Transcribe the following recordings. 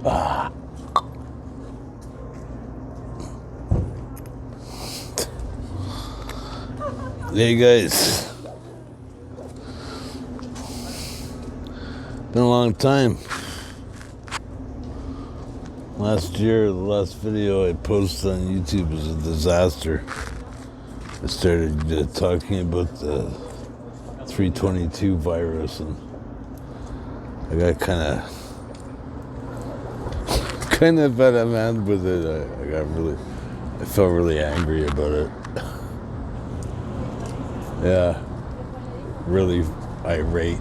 Hey guys, been a long time. Last year, the last video I posted on YouTube was a disaster. I started talking about the 322 virus, and I got kind of out of hand with it. I felt really angry about it. Yeah, really irate.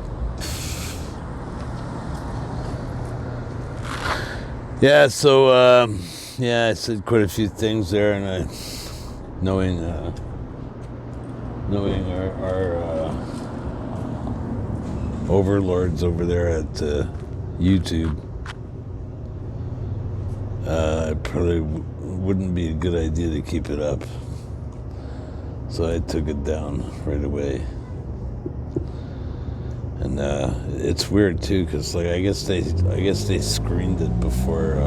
Yeah, so I said quite a few things there, and knowing our overlords over there at YouTube, it probably wouldn't be a good idea to keep it up. So I took it down right away. And it's weird too, because like I guess they screened it before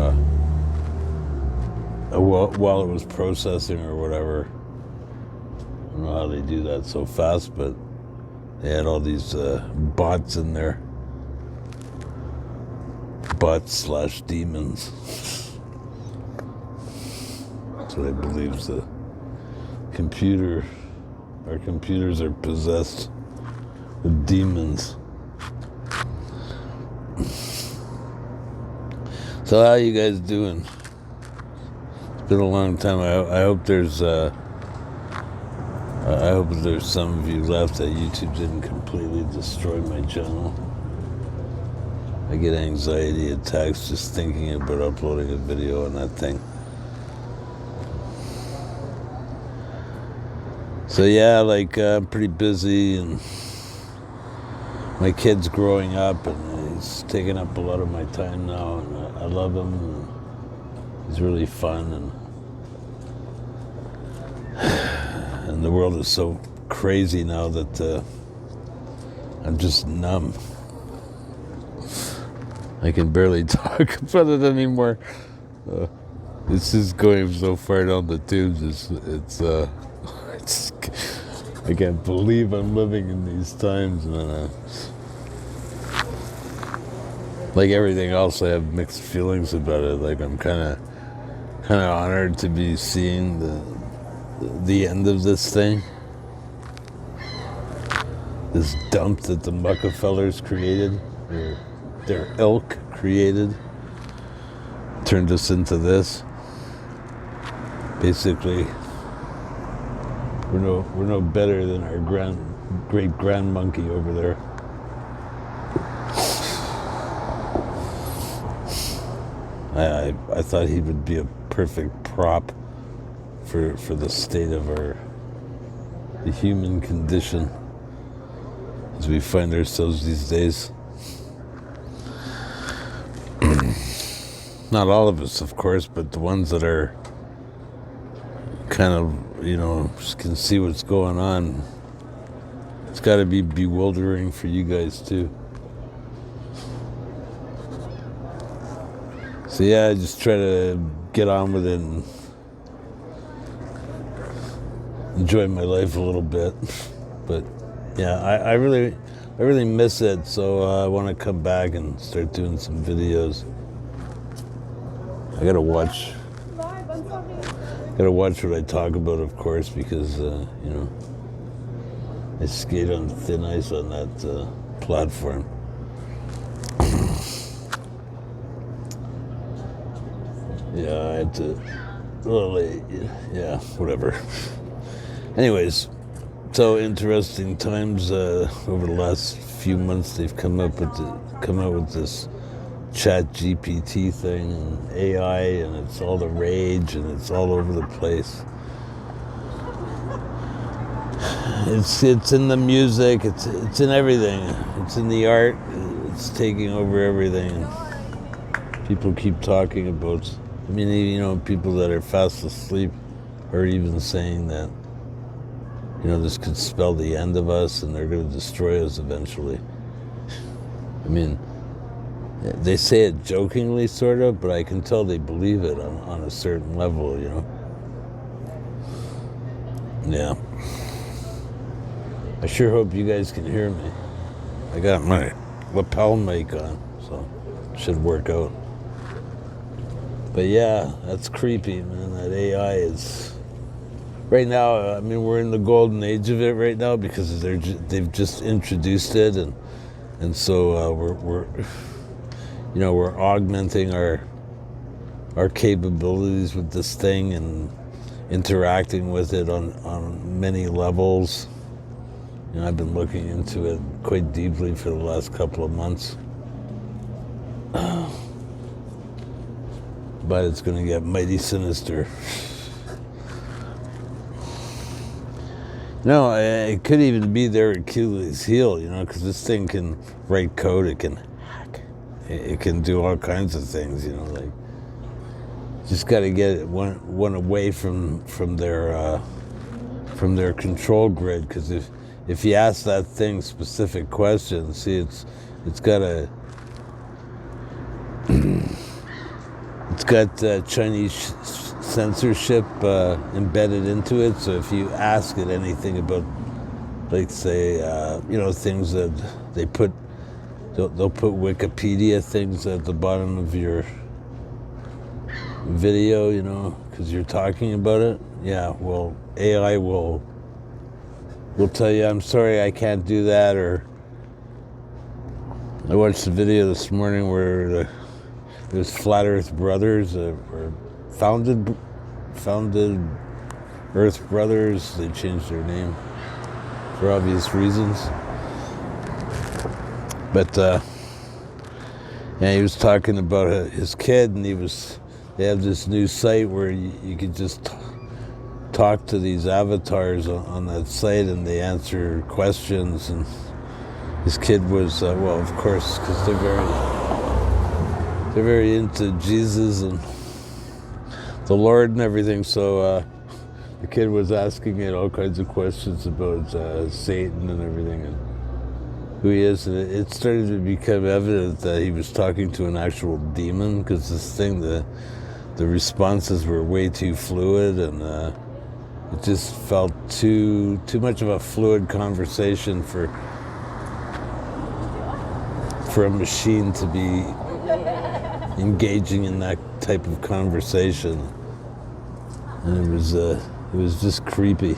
while it was processing or whatever. I don't know how they do that so fast, but they had all these bots in there, bots/demons. That's what I believe is the computer. Our computers are possessed with demons. So how you guys doing? It's been a long time. I hope there's some of you left that YouTube didn't completely destroy my channel. I get anxiety attacks just thinking about uploading a video on that thing. So yeah, like I'm pretty busy, and my kid's growing up, and he's taking up a lot of my time now, and I love him, and he's really fun, and the world is so crazy now that I'm just numb. I can barely talk about it anymore. This is going so far down the tubes. I can't believe I'm living in these times, man. Like everything else, I have mixed feelings about it. Like I'm kind of honored to be seeing the end of this thing, this dump that the Rockefellers created, or their ilk created, turned us into this. Basically, we're no better than our great grand monkey over there. I thought he would be a perfect prop for the state of the human condition as we find ourselves these days. Not all of us, of course, but the ones that are kind of, can see what's going on. It's got to be bewildering for you guys too. So yeah, I just try to get on with it and enjoy my life a little bit. But yeah, I really miss it. So I want to come back and start doing some videos. I gotta watch what I talk about, of course, because I skate on thin ice on that platform. Yeah, I had to. Well, yeah, whatever. Anyways, so interesting times over the last few months. They've come out with this Chat GPT thing and AI, and it's all the rage, and it's all over the place. It's in the music. It's in everything. It's in the art. It's taking over everything. People keep talking about. I mean, people that are fast asleep are even saying that, this could spell the end of us, and they're going to destroy us eventually. I mean, They say it jokingly, sort of, but I can tell they believe it on a certain level, you know. Yeah. I sure hope you guys can hear me. I got my lapel mic on, so it should work out. But yeah, that's creepy, man. That AI is... Right now, I mean, we're in the golden age of it right now because they've just introduced it, and so we're augmenting our capabilities with this thing and interacting with it on many levels. You know, I've been looking into it quite deeply for the last couple of months. But it's going to get mighty sinister. No, it could even be their Achilles heel, you know, because this thing can write code, it can hack, it can do all kinds of things, you know, like, just got to get it one away from their control grid, because if you ask that thing specific questions, see, it's got a it's got Chinese censorship embedded into it. So if you ask it anything about, like, say, things that they put, they'll put Wikipedia things at the bottom of your video, you know, because you're talking about it. Yeah, well, AI will tell you, I'm sorry, I can't do that. Or I watched a video this morning where there's Flat Earth Brothers, or founded Earth Brothers. They changed their name for obvious reasons. But he was talking about his kid, and they have this new site where you could just talk to these avatars on that site, and they answer questions. And his kid was, well, of course, because they're very into Jesus and the Lord and everything. So the kid was asking it all kinds of questions about Satan and everything, and who he is. And it started to become evident that he was talking to an actual demon, because this thing, the responses were way too fluid, and it just felt too much of a fluid conversation for a machine to be engaging in that type of conversation. And it was just creepy.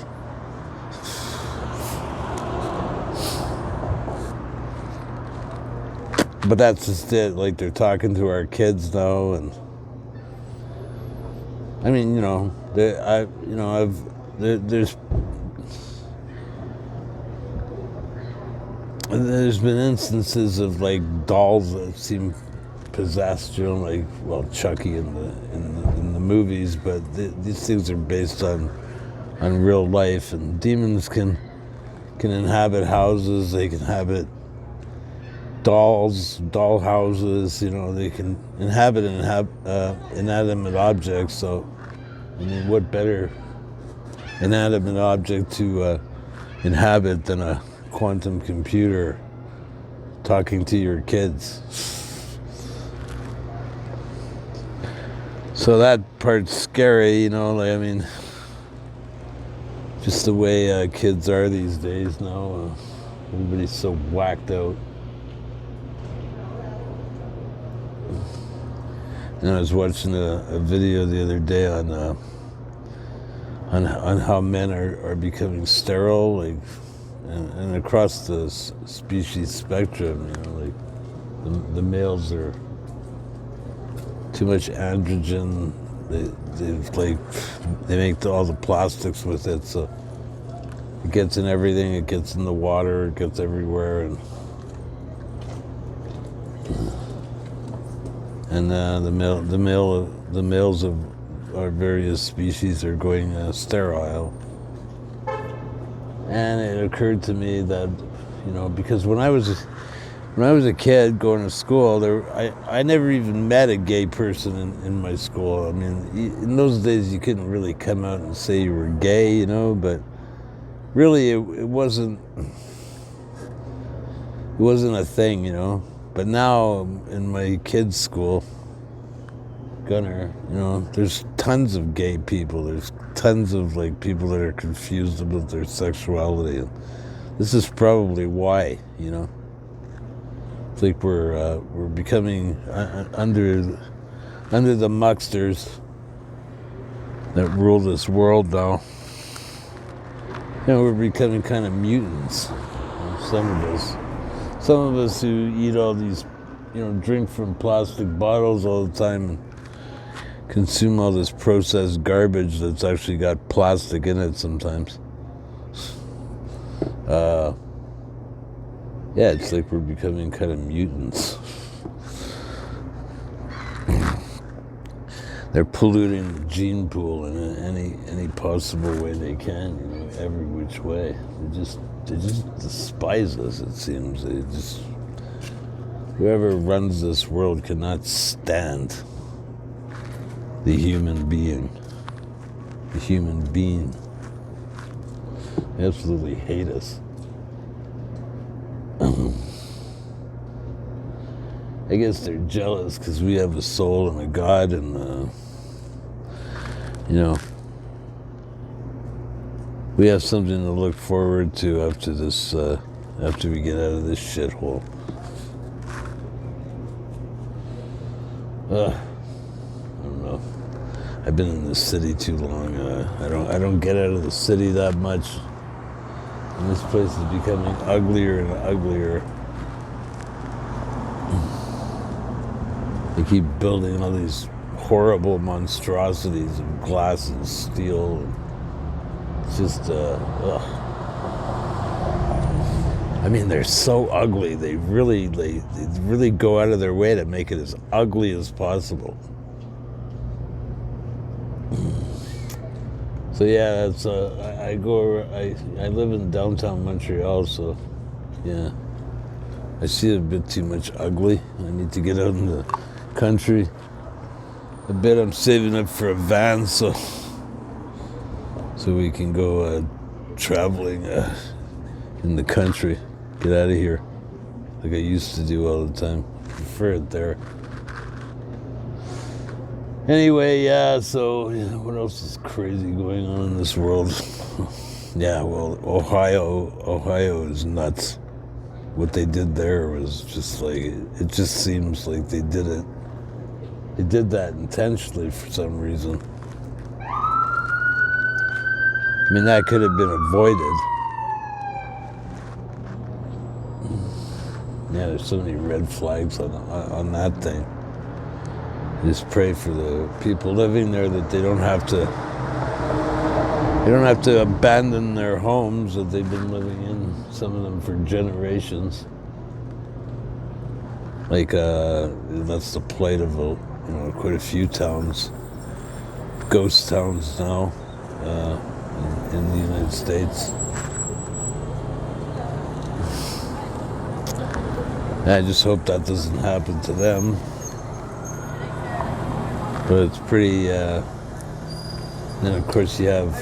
But that's just it. Like, they're talking to our kids now, and I mean, you know, there's been instances of, like, dolls that seem possessed, you know, like, well, Chucky in the movies, but these things are based on real life, and demons can inhabit houses. They can inhabit doll houses, you know. They can inhabit inanimate objects. So, I mean, what better inanimate object to inhabit than a quantum computer talking to your kids? So that part's scary, you know. Like, I mean, just the way kids are these days now. Everybody's so whacked out. And I was watching a video the other day on how men are becoming sterile, like, and across the species spectrum, you know, like the males are too much androgen. They make all the plastics with it, so it gets in everything. It gets in the water. It gets everywhere, and the males of our various species are going sterile. And it occurred to me that, you know, because when I was a kid going to school, I never even met a gay person in my school. I mean, in those days you couldn't really come out and say you were gay, you know, but really it wasn't a thing, you know. But now in my kids' school, Gunner, there's tons of gay people. There's tons of like people that are confused about their sexuality. And this is probably why, It's like we're becoming under the mucksters that rule this world now. We're becoming kind of mutants. Some of us who eat all these, drink from plastic bottles all the time and consume all this processed garbage that's actually got plastic in it sometimes. Yeah, it's like we're becoming kind of mutants. They're polluting the gene pool in any possible way they can, every which way. They just despise us, it seems. Whoever runs this world cannot stand the human being. The human being. They absolutely hate us. I guess they're jealous because we have a soul and a God, and we have something to look forward to after this, after we get out of this shithole. I don't know. I've been in the city too long. I don't get out of the city that much. And this place is becoming uglier and uglier. They keep building all these horrible monstrosities of glass and steel. And it's just, I mean, they're so ugly. They really go out of their way to make it as ugly as possible. So yeah, that's I live in downtown Montreal, so yeah, I see a bit too much ugly. I need to get out in the country a bit. I'm saving up for a van so we can go traveling in the country. Get out of here like I used to do all the time. I prefer it there. Anyway, yeah, so what else is crazy going on in this world? Yeah, well, Ohio is nuts. What they did there was just like, it just seems like they did it. They did that intentionally for some reason. I mean, that could have been avoided. Yeah, there's so many red flags on that thing. Just pray for the people living there that they don't have to abandon their homes that they've been living in, some of them for generations. Like that's the plight of quite a few towns, ghost towns now in the United States. I just hope that doesn't happen to them. But it's pretty, then of course you have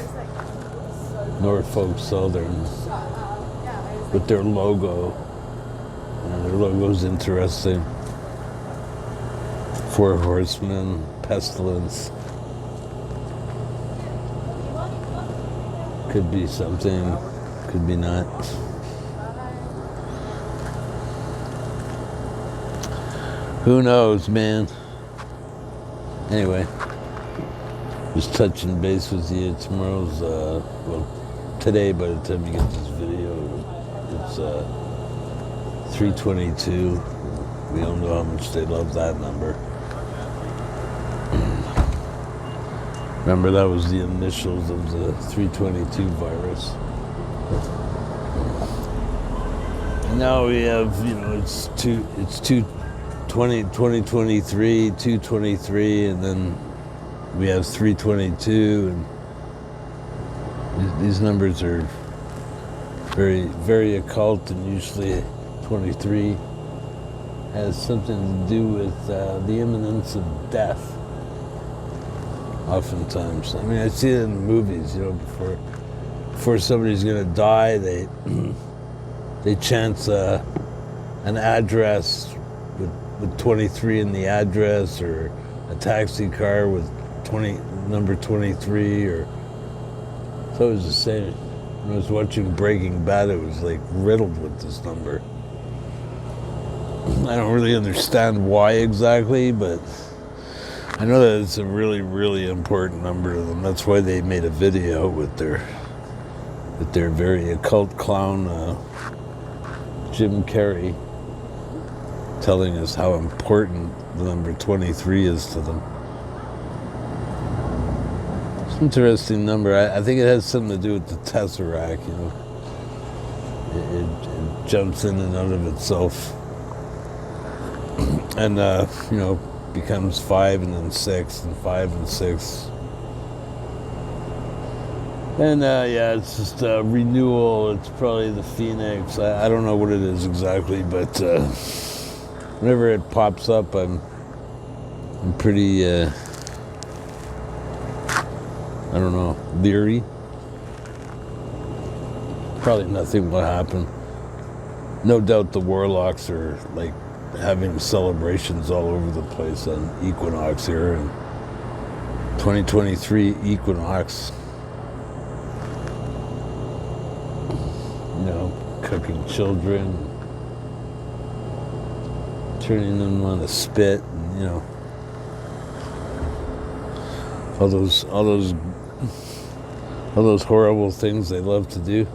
Norfolk Southern with their logo. Their logo's interesting. 4 Horsemen, Pestilence. Could be something, could be not. Who knows, man? Anyway, just touching base with you. Tomorrow's, today by the time you get this video, it's 322. We all know how much they love that number. Remember, that was the initials of the 322 virus. And now we have, it's 2023, 223, and then we have 322, and these numbers are very, very occult, and usually 23 has something to do with the imminence of death. Oftentimes, I mean, I see it in the movies. Before somebody's gonna die, they chant an address with 23 in the address, or a taxi car with number 23, or so it was the same. When I was watching Breaking Bad, it was like riddled with this number. I don't really understand why exactly, but I know that it's a really, really important number to them. That's why they made a video with their very occult clown, Jim Carrey, telling us how important the number 23 is to them. It's an interesting number. I think it has something to do with the Tesseract, you know. It jumps in and out of itself. And, you know, becomes 5 and then 6 and 5 and 6. And, yeah, it's just a renewal. It's probably the Phoenix. I don't know what it is exactly, but whenever it pops up, I'm pretty, I don't know, leery. Probably nothing will happen. No doubt the warlocks are, like, having celebrations all over the place on equinox here, and 2023 equinox, you know, cooking children, turning them on a spit, and, you know, all those horrible things they love to do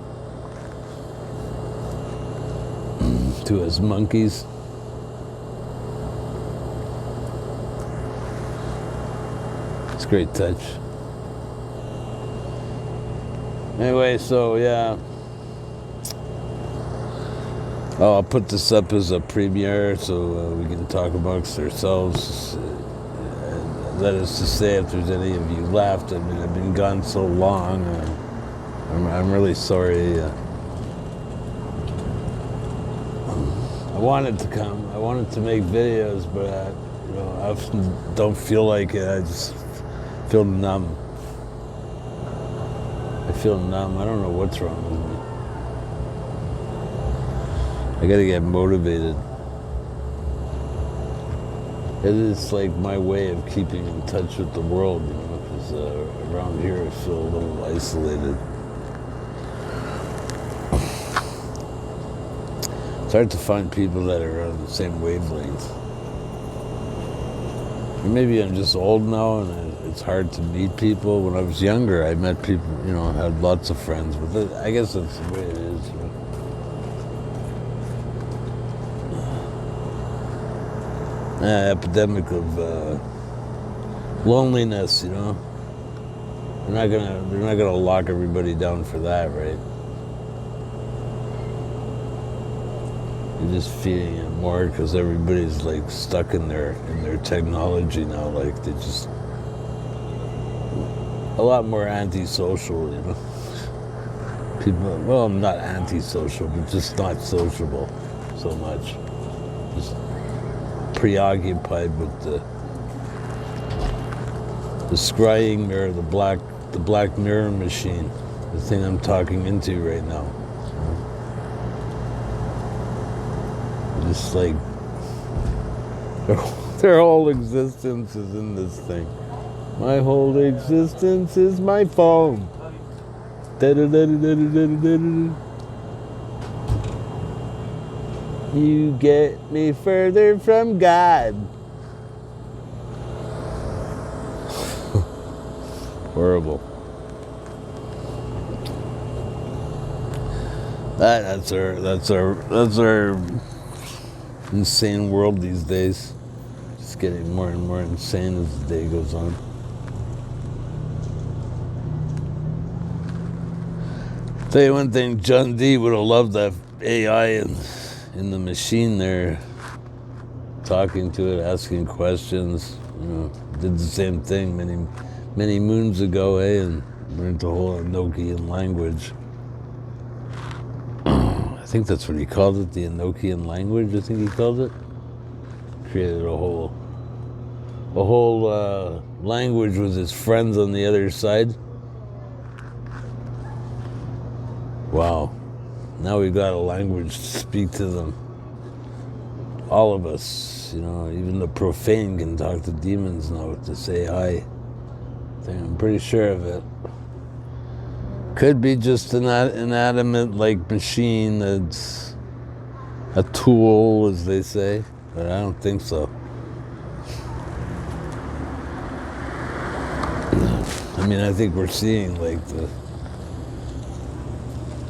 to us monkeys. Great touch. Anyway, so yeah. Oh, I'll put this up as a premiere so we can talk amongst ourselves. That is to say, if there's any of you left, I mean, I've been gone so long. I'm really sorry. I wanted to come. I wanted to make videos, but you know, I often don't feel like it. I just feel numb. I feel numb. I don't know what's wrong with me. I gotta get motivated. It is like my way of keeping in touch with the world, you know, because around here I feel a little isolated. It's hard to find people that are on the same wavelength. Or maybe I'm just old now and it's hard to meet people. When I was younger, I met people, you know, had lots of friends, but I guess that's the way it is. You know? Epidemic of loneliness, you know. They're not gonna lock everybody down for that, right? You're just feeding it more because everybody's like stuck in their technology now. Like they just a lot more antisocial, you know. People, well, not antisocial, but just not sociable so much. Just preoccupied with the scrying mirror, the black mirror machine, the thing I'm talking into right now. Just like their whole existence is in this thing. My whole existence is my phone. You get me further from God. Horrible. That's our insane world these days. Just getting more and more insane as the day goes on. Tell you one thing, John D would have loved that AI in the machine there, talking to it, asking questions. You know, did the same thing many moons ago, and learned the whole Enochian language. I think that's what he called it, the Enochian language. I think he called it. Created a whole language with his friends on the other side. Wow. Now we've got a language to speak to them. all of us, even the profane can talk to demons now with this AI thing. I'm pretty sure of it. Could be just an inanimate machine that's a tool, as they say, but I don't think so. I mean, I think we're seeing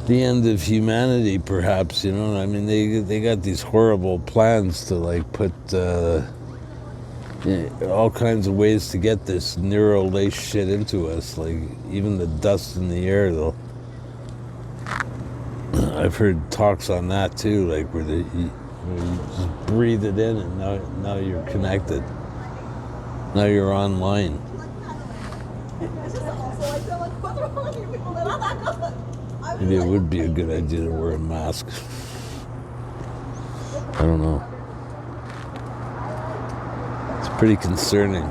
the end of humanity, perhaps. I mean, they got these horrible plans to put all kinds of ways to get this neuro-laced shit into us, even the dust in the air. I've heard talks on that too, where you just breathe it in, and now you're connected. Now you're online. Maybe it would be a good idea to wear a mask. I don't know. It's pretty concerning.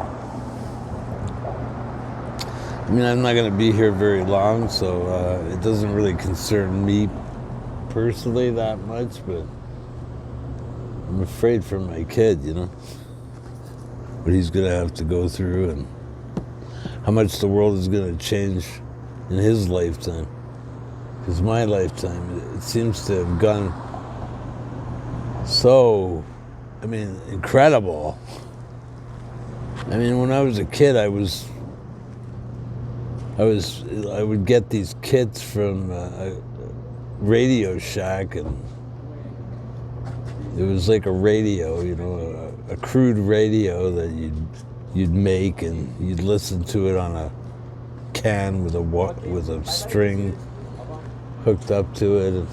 I mean, I'm not going to be here very long, so it doesn't really concern me personally that much, but I'm afraid for my kid, what he's going to have to go through and how much the world is going to change in his lifetime. Because my lifetime, it seems to have gone so, incredible. I mean, when I was a kid, I would get these kits from Radio Shack, and it was like a radio, a crude radio that you'd make, and you'd listen to it on a can with a string hooked up to it, and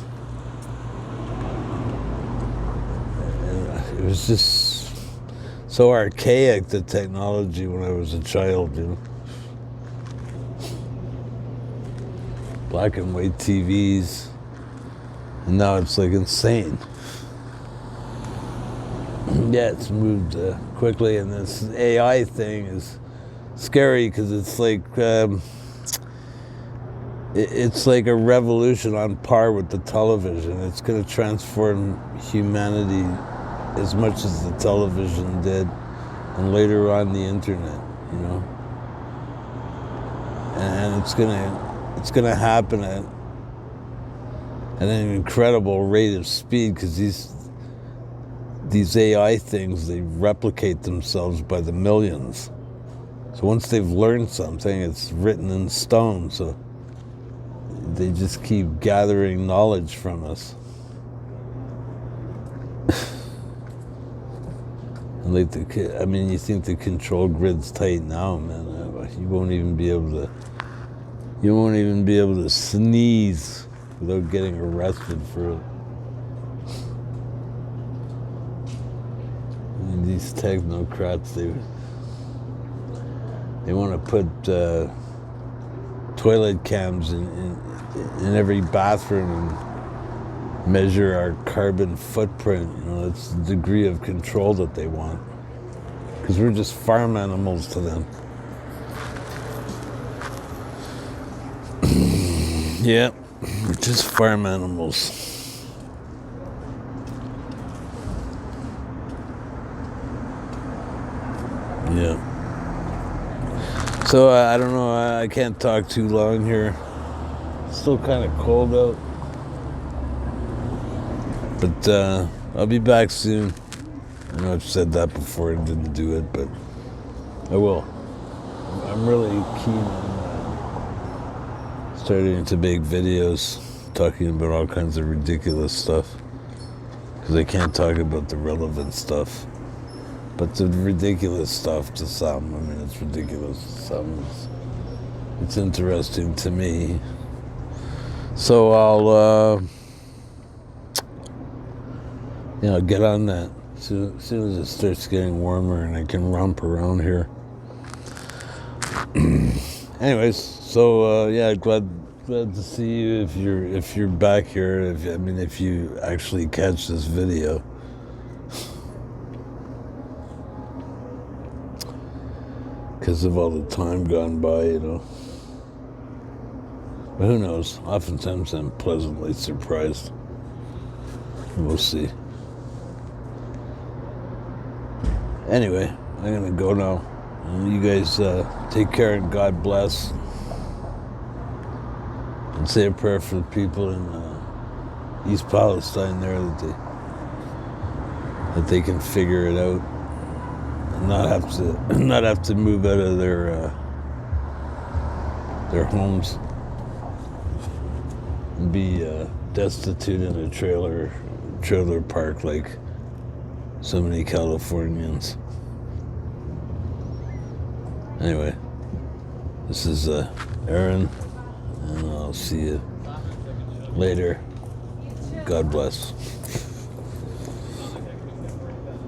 it was just so archaic, the technology, when I was a child. Black and white TVs, and now it's insane. Yeah, it's moved quickly, and this AI thing is scary because it's it's like a revolution on par with the television. It's going to transform humanity as much as the television did, and later on the internet, and it's going to happen at an incredible rate of speed, because these AI things, they replicate themselves by the millions. So once they've learned something, it's written in stone. So they just keep gathering knowledge from us. And you think the control grid's tight now, man? You won't even be able to sneeze without getting arrested for it. And these technocrats, they want to put toilet cams in every bathroom and measure our carbon footprint. It's the degree of control that they want, because we're just farm animals to them. Yeah, we're just farm animals. Yeah. So I don't know, I can't talk too long here. It's still kind of cold out. But I'll be back soon. I know I've said that before and didn't do it, but I will. I'm really keen on starting to make videos talking about all kinds of ridiculous stuff, because I can't talk about the relevant stuff. But the ridiculous stuff to some, it's ridiculous to some. It's interesting to me. So I'll get on that as soon as it starts getting warmer and I can romp around here. Anyways, so glad to see you if you're back here. If you actually catch this video. Because of all the time gone by, But who knows? Oftentimes I'm pleasantly surprised. We'll see. Anyway, I'm gonna go now. And you guys take care and God bless. And say a prayer for the people in East Palestine there that they can figure it out and not have to move out of their homes and be destitute in a trailer park like so many Californians. Anyway, this is Aaron, and I'll see you later. God bless.